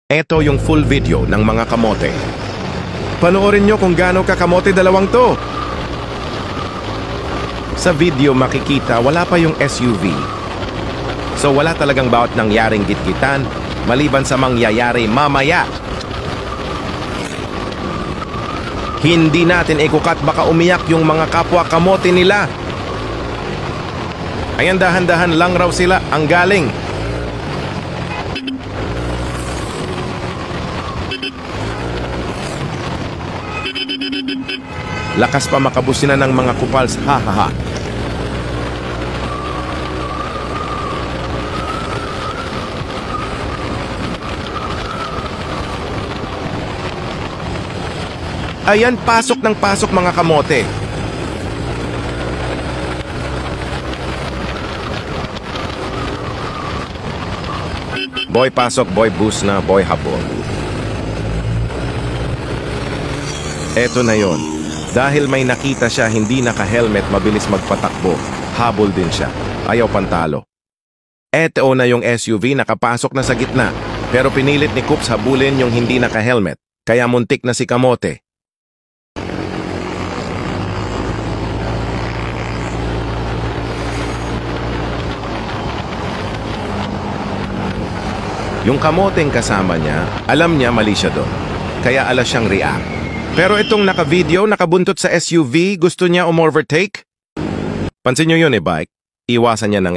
Ito yung full video ng mga kamote. Panoorin nyo kung gaano kakamote dalawang to. Sa video makikita wala pa yung SUV. So wala talagang bawat nangyaring gitgitan maliban sa mangyayari mamaya. Hindi natin ikukat baka umiyak yung mga kapwa kamote nila. Ayan, dahan-dahan lang raw sila ang galing. Lakas pa makabusinan ng mga kupals, ha. Ayan, pasok ng pasok mga kamote. Boy pasok, boy boost na, boy habol. Eto na yon. Dahil may nakita siya hindi naka-helmet mabilis magpatakbo, habol din siya. Ayaw pantalo. Eto na yung SUV nakapasok na sa gitna, pero pinilit ni Coops habulin yung hindi naka-helmet, kaya muntik na si kamote. Yung kamoteng kasama niya, alam niya mali siya doon. Kaya alas siyang react. Pero itong naka-video, nakabuntot sa SUV, gusto niya overtake? Pansin nyo yun bike. Iwasan niya ng